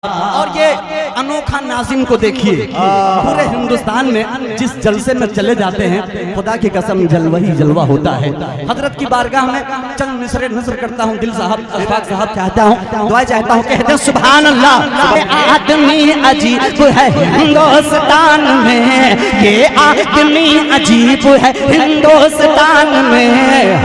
और ये अनोखा नाज़िम को देखिए, पूरे हिंदुस्तान में जिस जलसे में चले जाते हैं खुदा की कसम जलवा ही जलवा होता है। हजरत की बारगाह में चंद मिसरे नज़र करता हूँ, दिल साहब अशफाक साहब चाहता हूँ, दुआ चाहता हूँ, कहते हैं सुभान अल्लाह। आदमी अजीब है हिंदुस्तान में, ये आदमी अजीब है हिंदुस्तान में,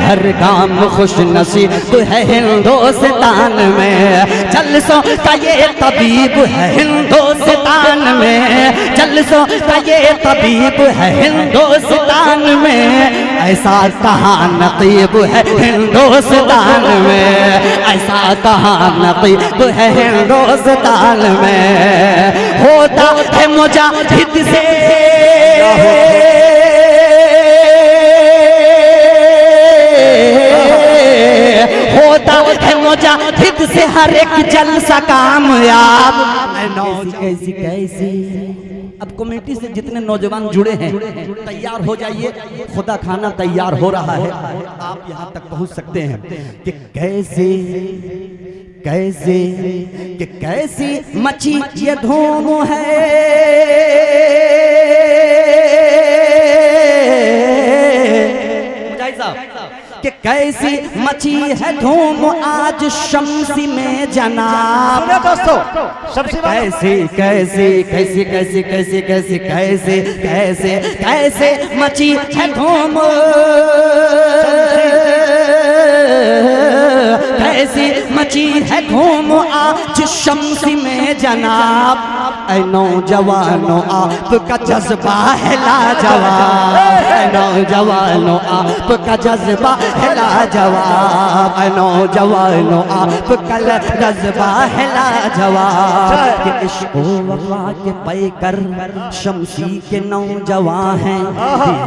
हर काम खुश नसीब है हिंदुस्तान में, जलसों का ये तबीब है हिंदुस्तान में, जलसों का ये तबीब है हिंदुस्तान में, ऐसा कहाँ नकीब है हिंदुस्तान में, ऐसा कहाँ नकीब है हिंदुस्तान में, होता है मुजाहिद से होता है मुजाहिद से हर एक जलसा कामयाब। कैसी कैसी अब कमेटी से जितने नौजवान जुड़े हैं तैयार हो जाइए, खुदा खाना तैयार हो रहा है, आप यहाँ तक पहुँच सकते हैं कि कैसे कैसे कि कैसी मची ये धूम है, कि कैसी मची है धूम आज शम्सी में जनाब। दोस्तों सबसे कैसी कैसी कैसी कैसी कैसी कैसी कैसे कैसे कैसे मची है धूम, कैसी मची है धूम आज शम्सी में जनाब। ऐ नौजवानों आपका जज्बा है लाजवाब, ऐ नौजवानों आपका जज्बा है लाजवाब, ऐ नौजवानों आपका जज्बा है लाजवाब। कि इश्क वफा के पैकर शम्सी के नौजवान हैं,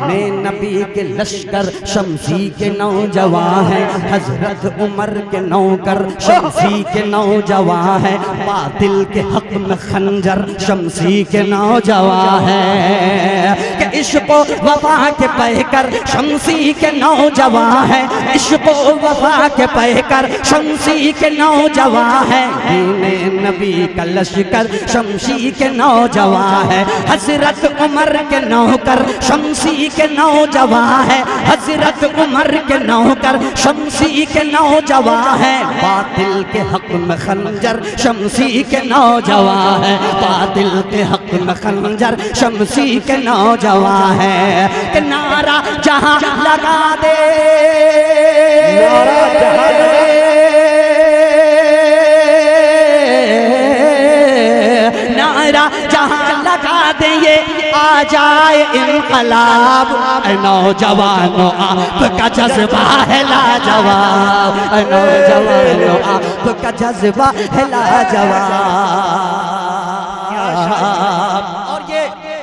दीने नबी के लश्कर शम्सी के नौजवान हैं, हजरत उमर के नौकर शम्सी के नौजवान हैं, बातिल के हक में खंजर शम्सी के नौजवान हैं। कि इश्क वफा के पैकर शम्सी के नौजवान हैं, इश्क वफा के पैकर शम्सी के नौजवान हैं, दीने नबी का लश्कर शम्सी के नौजवान है, हजरत उमर के नौकर शम्सी के नौजवान है, हजरत उमर के नौकर शम्सी के नौजवान है, बातिल के हक में खंजर शम्सी के नौजवान है, बातिल के हक में खंजर शम्सी के नौजवान है। कि नारा जहां लगा दे, नारा जहां लगा दे ये आ जाए इनकलाब। नौजवानों आपका जज्बा है लाजवाब, नौजवानों आपका जज्बा है लाजवाब। और ये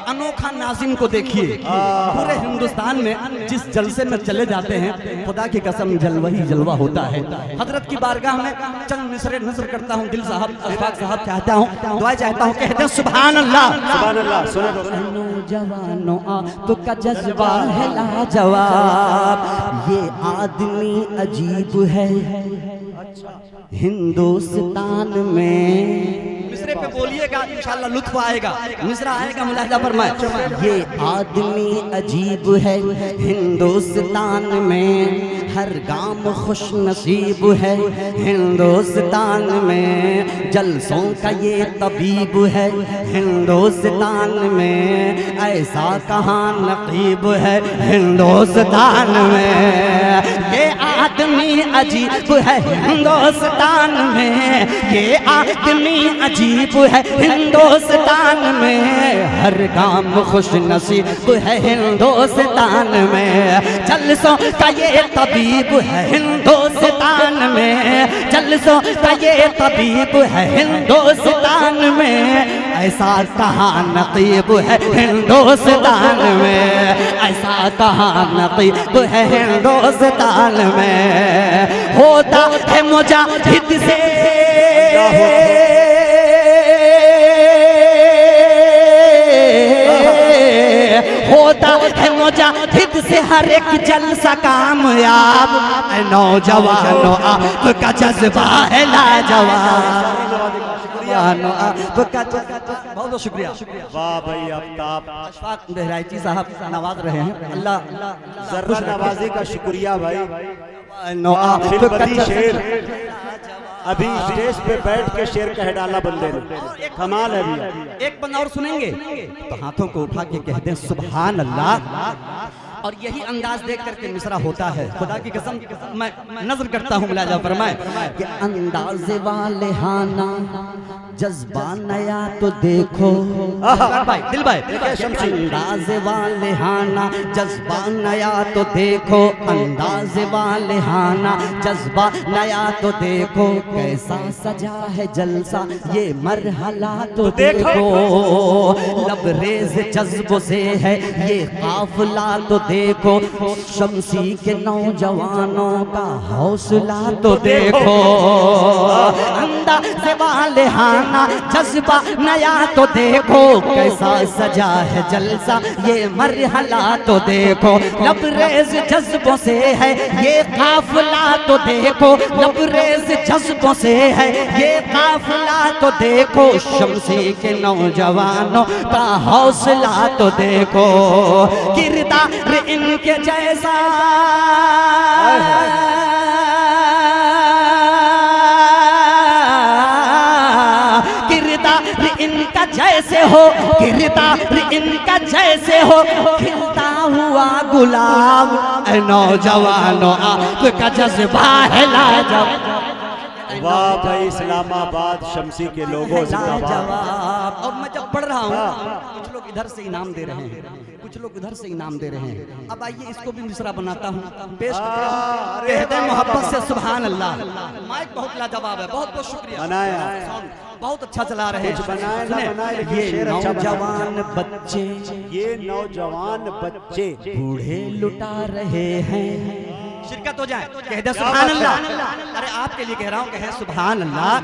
अनोखा नाज़िम को देखिए, पूरे हिंदुस्तान में जिस जलसे में चले जाते हैं खुदा की कसम जलवा ही जलवा होता है। हजरत की बारगाह में चंद मिसरे नज़र करता हूँ, दिल साहब अशफाक साहब चाहता हूँ, दुआ चाहता हूँ, कहते हैं सुभान अल्लाह। सुभान अल्लाह। सुनो नौजवानों आपका जज्बा है लाजवाब, ये आदमी अजीब है हिंदुस्तान में। मिसरे पे बोलिएगा इंशाल्लाह लुत्फ आएगा, मिसरा आएगा मुलाहिजा फरमाए। ये आदमी अजीब है हिंदुस्तान में, हर गाम खुश नसीब है हिंदुस्तान में, जलसों का ये तबीब है हिंदुस्तान में, ऐसा कहाँ नकीब है हिंदुस्तान में। ये आदमी अजीब है हिंदुस्तान में, ये आदमी अजीब है हिंदुस्तान में, हर काम खुश नसीब है हिंदुस्तान में, जलसों का ये तबीब है हिंदुस्तान में, जलसों का ये तबीब है हिंदुस्तान में, ऐसा कहाँ नकीब है हिंदुस्तान में, ऐसा कहाँ नकीब है हिंदुस्तान में, होता है मुजाहिद से होता है मुजाहिद से हर एक जलसा कामयाब। नौजवानों आपका जज्बा है लाजवाब। जवानों आपका बहुत बहुत शुक्रिया। वाह भाई आफ्ताब, अशफाक बहराइची साहब नवाज रहे हैं, अल्लाह जर्रा नवाजी का शुक्रिया भाई। आपका शेर अभी स्टेज पे बैठ के शेर कह डाला बंदे ने, कमाल है भैया। एक बंदा और सुनेंगे तो हाथों को उठा के कहते हैं सुभान अल्लाह। और यही अंदाज देख करके मिसरा होता है। खुदा की कसम मैं नजर करता हूँ मुलाजा फरमाए कि अंदाज़े वाले हाना जज्बा नया तो देखो भाई दिल भाई, अंदाज़े वाले हाना जज्बा नया तो देखो, अंदाज़े वाले हाना जज्बा नया तो देखो, कैसा सजा है जलसा ये मरहला तो देखो, लबरेज जज्बों से है ये काफिला तो देखो, शमसी के नौजवानों का हौसला तो देखो, अंदाज़े वाले हाना जज्बा नया तो देखो, कैसा सजा है जलसा ये मरहला तो देखो, लबरेज जज्बों से है ये काफिला तो देखो, लबरेज जज्बों से है ये काफिला तो देखो, शमसी के नौजवानों का हौसला तो देखो, किरदार इनके जैसा इनका जैसे हो, किरदार इनका जैसे हो, खिलता हुआ गुलाब नौजवानों आपका जज्बा है लाजवाब। वाह भाई इस्लामाबाद शमसी के लोगों लाजवाब। और मैं जब पढ़ रहा हूँ कुछ लोग इधर से इनाम दे रहे हैं, कुछ लोग उधर से इनाम दे रहे हैं। अब आइए इसको भी मिसरा बनाता हूँ, पेश कहते हैं मोहब्बत से सुभान अल्लाह। माइक बहुत लाजवाब है, बहुत बहुत शुक्रिया, बनाया बहुत अच्छा चला रहे हैं। ये नौजवान बच्चे, ये नौजवान बच्चे बूढ़े लुटा रहे हैं, शिरकत हो जाए कह दे सुभान अल्लाह। अरे आपके लिए कह रहा हूँ, कहे सुभान अल्लाह।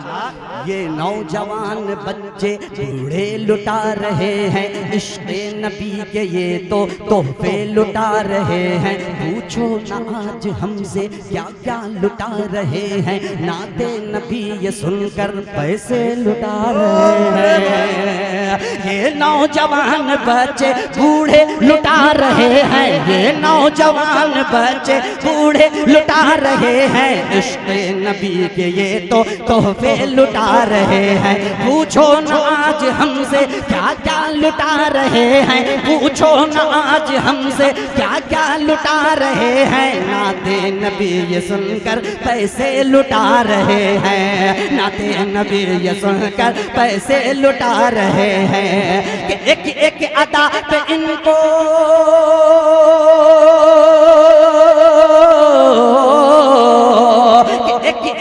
ये नौजवान बच्चे बूढ़े लुटा रहे हैं, इश्क़े नबी के ये तो तोहफे लुटा रहे हैं, पूछो ना आज हमसे क्या क्या लुटा रहे हैं, नाते नबी ये सुनकर पैसे लुटा रहे हैं। ये नौजवान बच्चे बूढ़े लुटा रहे हैं, ये नौजवान बच्चे बूढ़े लुटा रहे हैं, इश्क़े नबी के ये तो तोहफे लुटा रहे हैं, पूछो न आज हमसे क्या क्या लुटा रहे हैं, पूछो न आज हमसे क्या क्या लुटा रहे हैं, नाते नबी ये सुनकर पैसे लुटा रहे हैं, नाते नबी ये सुनकर पैसे लुटा रहे हैं, कि एक एक अदा पे इनको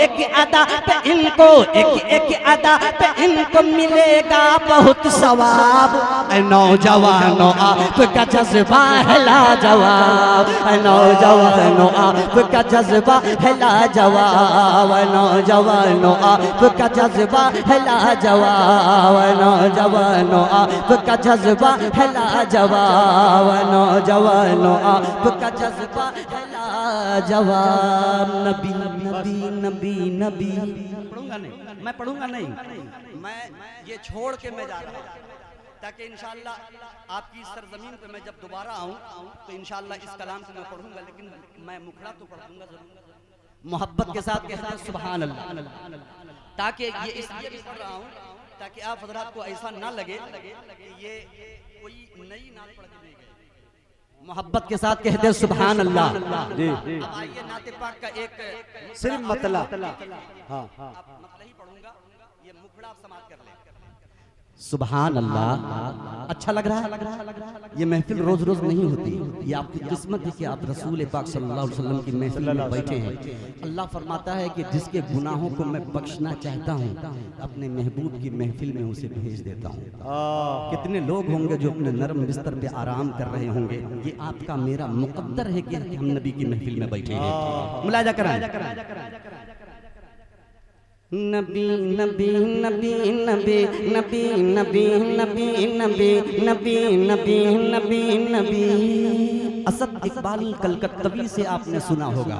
एक अदा पे इनको, एक अदा पे इनको मिलेगा बहुत सवाब। नौजवानों आपका जज्बा है लाजवाब, नौजवानों आपका जज्बा है लाजवाब, नौजवानों आपका जज्बा है लाजवाब, नौजवानों आपका जज्बा है लाजवाब, नौजवानों आपका जज्बा है लाजवाब। नबी नबी नबी नबी पढ़ूंगा नहीं, मैं पढ़ूंगा नहीं, मैं ये छोड़ के मैं जा रहा हूँ ताकि इंशाअल्लाह आपकी सरजमीन पे मैं जब दोबारा आऊँ तो इंशाअल्लाह इस कलाम से मैं पढ़ूंगा, लेकिन मैं मुखड़ा तो पढ़ दूंगा जरूर मोहब्बत के साथ कहते हैं सुभान अल्लाह, ताकि ये इसलिए भी पढ़ रहा हूँ ताकि आप हजरात को ऐसा ना लगे कि ये कोई नई नात पढ़ के नहीं गए। मोहब्बत के साथ कहते हैं सुभान अल्लाह। जी अब आइए नाते पाक का एक सिर्फ मतला, हाँ मतलब ही पढ़ूंगा, ये मुखड़ा आप समाप्त कर ले। सुभान अल्लाह। अच्छा लग रहा है? ये महफिल रोज रोज नहीं होती, ये आपकी किस्मत है कि आप रसूल पाक सल्लल्लाहु अलैहि वसल्लम की महफिल में बैठे हैं। अल्लाह फरमाता है कि जिसके गुनाहों को मैं बख्शना चाहता हूँ अपने महबूब की महफिल में उसे भेज देता हूँ। कितने लोग होंगे जो अपने नरम बिस्तर पे आराम कर रहे होंगे, ये आपका मेरा मुकद्दर है कि हम नबी की महफिल में बैठे हैं। मुलाजा कराएं। नबी नबी नबी नबी नबी नबी नबी नबी नबी नबी नबी नबी। असद इकबाल कलकत्तवी से आपने सुना होगा,